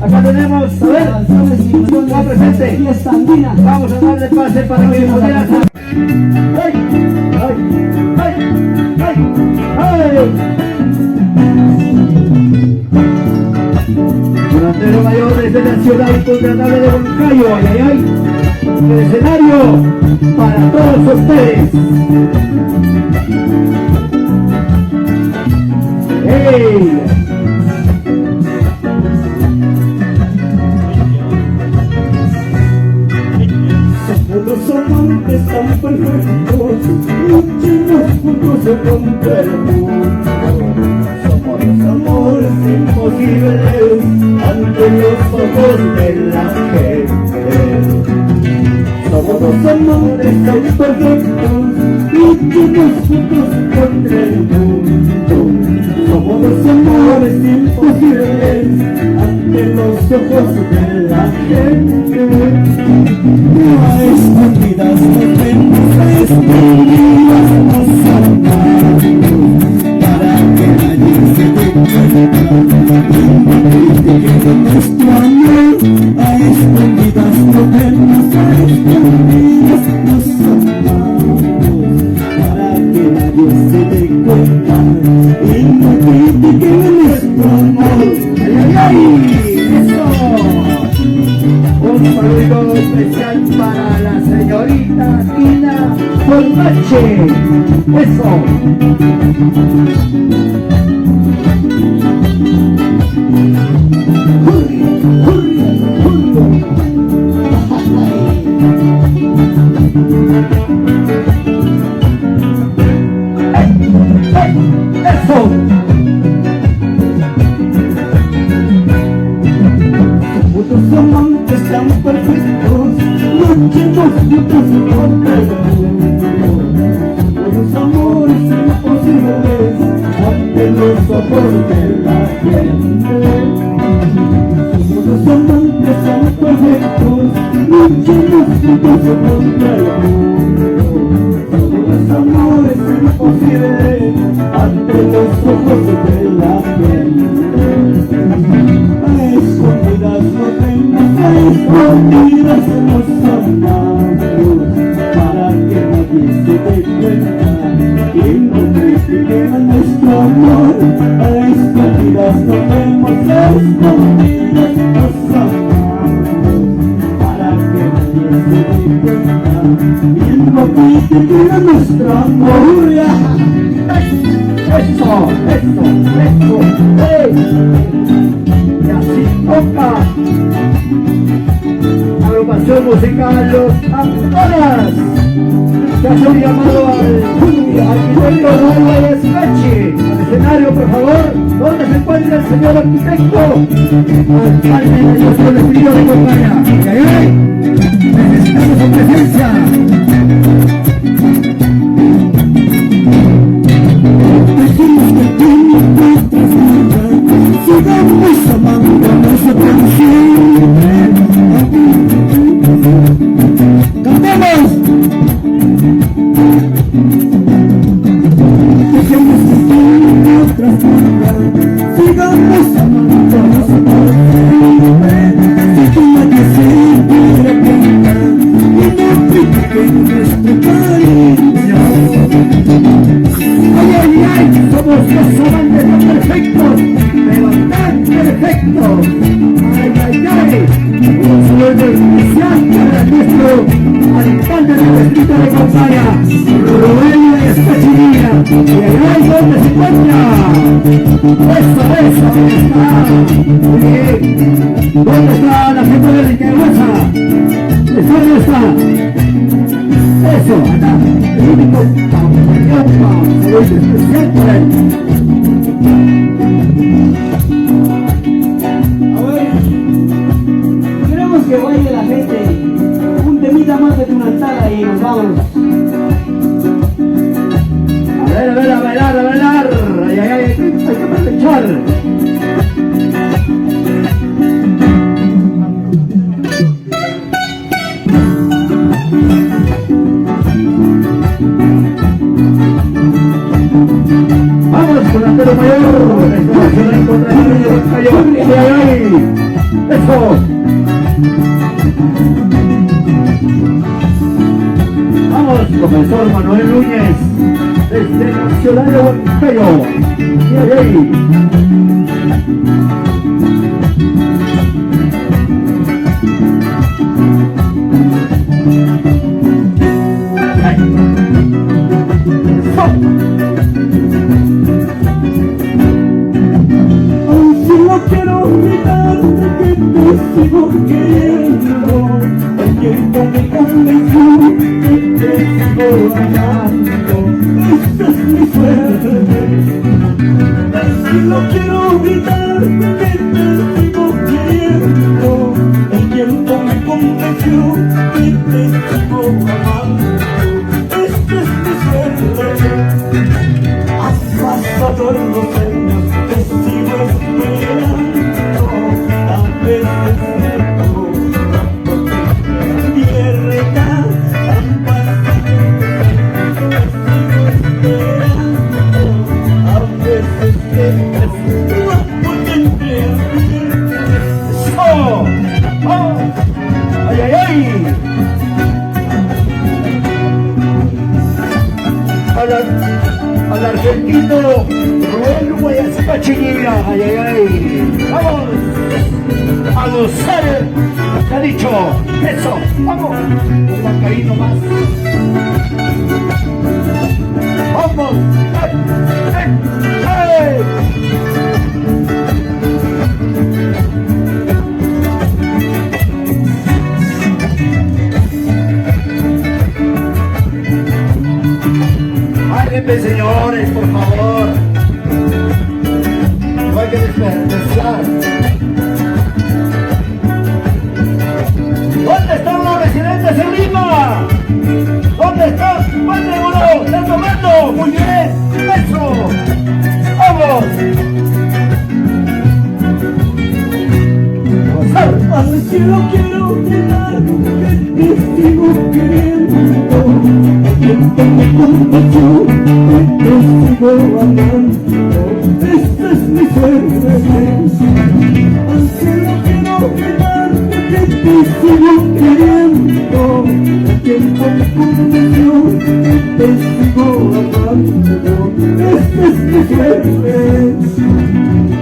Acá tenemos, a ver, está presente. Vamos a darle pase para que pudiera hacer. ¡Ay! ¡Ay! ¡Ay! ¡Ay! ¡Ay! Delantero mayor desde la ciudad contratable de Huancayo. ¡Ay, ay, ay! El escenario para todos ustedes. ¡Hey! Los amantes tan perfectos, luchemos juntos contra el mundo. Somos los amores imposibles ante los ojos de la gente. Somos los amantes tan perfectos, luchemos juntos contra el mundo. Somos los amores imposibles ante los ojos de la gente. A escondidas nos vemos, a escondidas nos amamos, para que nadie se dé cuenta de nuestro amor. A escondidas nos vemos, a escondidas nos amamos, para que nadie se dé cuenta y no critiquen nuestro amor. ¡Ay, ay, ay! ¡Eso! Un saludo especial para la señorita Ina Fornache. ¡Eso! ¡Eso! Los amantes tan perfectos, luchemos juntos contra el mundo. Los amores imposibles ante los ojos de la gente. Los amantes tan perfectos, luchemos juntos contra el mundo. Los amores imposibles ante los ojos de la gente. A escondidas nos vemos, a escondidas nos amamos, para que nadie se dé cuenta y no critiquen nuestro amor. A escondidas nos vemos, a escondidas nos amamos, para que nadie se dé cuenta y no critiquen nuestro amor. ¡Eso! ¡Eso! ¡Eso! ¡Hey! Y así toca agrupación musical Los Antonas, que hace un llamado al arquitecto Álvarez Pechi. Al escenario, por favor. ¿Dónde se encuentra el señor arquitecto? Alcalde de Dios con el frío de Compañía. ¡Ay, ay, ay! Necesitamos su presencia. Sigamos amándonos por siempre. ¡Cantemos! Dejemos que tiene otras vidas. Sigamos amándonos por siempre. Si tú nadie se quiere cuenta y no critiquen nuestro cariño. ¡Ay, ay, ay! Somos los amantes tan perfectos, pero tan perfectos. ¡Ay, ay, ay! Un saludo especial para nuestro alcalde del distrito de Compañía, Rubén Espechinilla. ¡Y ay, ay! ¿Dónde se encuentra? ¡Eso, ahí está! Muy bien. ¿Dónde está la gente de Nicaragua? ¿Dónde está? Eso, acá. El único saludo especial para él. A ver, queremos que baile la gente un temita más de tu altada y nos vamos. A ver, a bailar, a bailar. Ay, ay, ay, hay que aprovechar. Vamos con la mayor, la encontramos de Huancayo. Eso. Vamos, profesor Manuel Núñez, desde Nacional de Huancayo. Y ahí. Quiero olvidarte que te sigo queriendo. El tiempo me convenció que te sigo amando. Esta es mi suerte. Si no quiero olvidarte que te sigo queriendo. El tiempo me convenció que te sigo amando. Esta es mi suerte. Has pasado los años, te sigo esperando. A veces pierda, han pasado, te sigo esperando. A veces no puedo creer. ¡Oh! ¡Oh! ¡Ay, ay, ay! Al argentino Rubén Guayas Pachinilla, ay, ay, ay. ¡Vamos! A gozar, te ha dicho, eso, vamos, un huancaíno más. Vamos, ¡ay, ay! Bájenme, señores, por favor. No hay que desperdiciar. ¿Dónde están los residentes en Lima? ¿Dónde están? ¡Mándenlo! ¡Están tomando! ¡Muy bien! ¡Eso! ¡Vamos! A ver si lo quiero olvidar, que te sigo queriendo. El tiempo me convenció que te sigo amando. Esta es mi suerte. Aunque lo quiero olvidar, que te sigo queriendo. El tiempo me convenció que te sigo amando. Esta es mi suerte.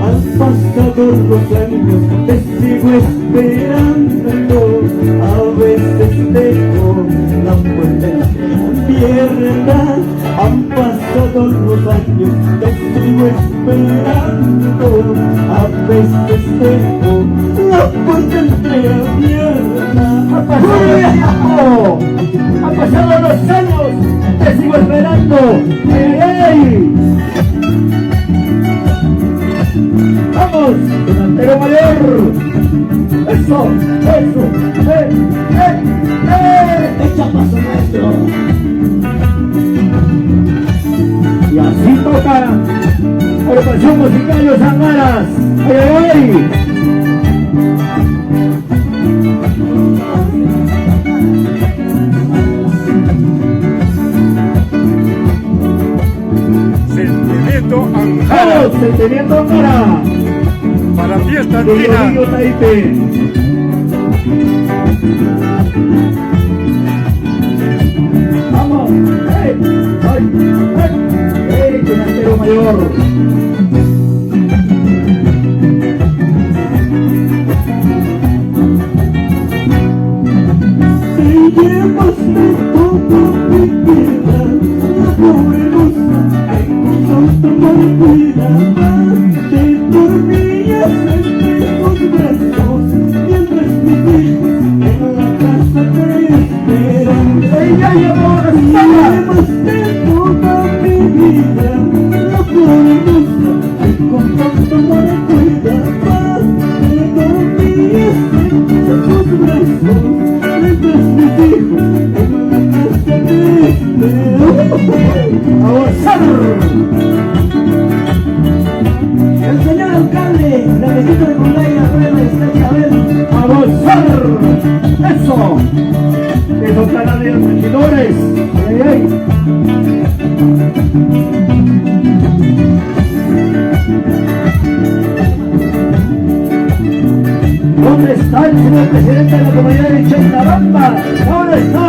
Han pasado los años, te sigo esperando. A veces dejo la puerta abierta. Han pasado los años, te sigo esperando. A veces dejo la puerta entreabierta. ¡Ha pasado el tiempo! ¡Han pasado los años! ¡Te sigo esperando! ¡Ay, ay, ay! ¡Vamos! ¡Delantero mayor! ¡Eso! ¡Eso! Echa paso, maestro. Y así toca Agrupación Musical Los Angaras. ¡Ay, ay, ay! Sentimiento Angara, ¡Vamos! ¡Sentimiento Angara! para fiesta De andina. Rodrigo Taipe. ¡Vamos! ¡Ay! ¡Ay! ¡Ay! ¡Delantero mayor! Te llevaste toda mi vida, la pobre moza que con tanto amor cuidaba. Te dormías entre tus brazos, mientras mis hijos en la casa te esperan. ¡Ella llevó la Te espada! llevaste toda mi vida, la pobre moza que con tanto amor cuidaba. Te dormías entre tus brazos, mientras mis hijos en la casa te esperan. ¡A gozar! El señor alcalde, la visita de Mondaya, prueba está Chabel. ¡A gozar! ¡Eso! ¡Eso canal de los regidores! ¡Ay, ay! ¿Dónde está el señor presidente de la comunidad de Chenabamba? ¿Dónde está?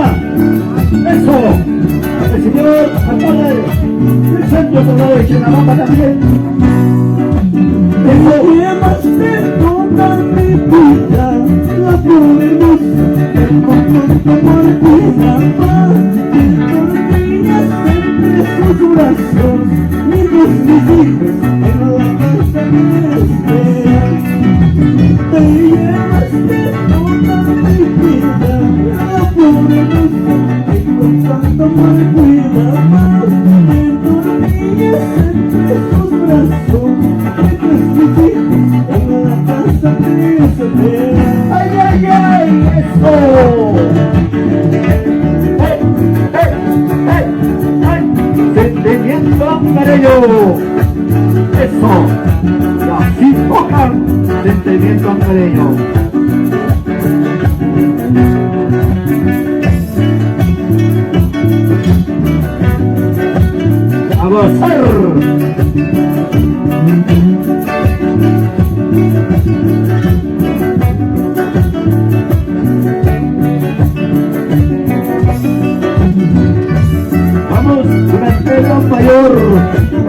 Eso. El señor alcalde del centro poblado de Chenabamba también. Eso llevas de toda mi vida, la flor hermosa que con tanto amor cuidaba, que dormías entre sus brazos, mientras mis hijos en la casa me esperan. Te llevas de toda mi vida, la flor hermosa que con tanto amor cuidaba, que dormías entre sus brazos. ¡Ay, ay, ay! ¡Eso! ¡Hey, hey, hey, hey! ¡Sentimiento angareño! ¡Eso! Y así tocan sentimiento angareño. ¡A gozar! Mayor,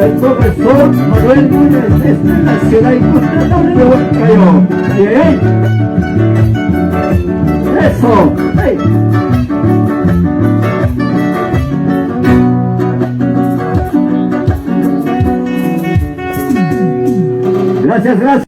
el profesor Manuel Núñez, esta es la ciudad industrial de Huancayo. ¡Ay, ay, ay! ¡Eso! ¡Hey! Gracias, gracias.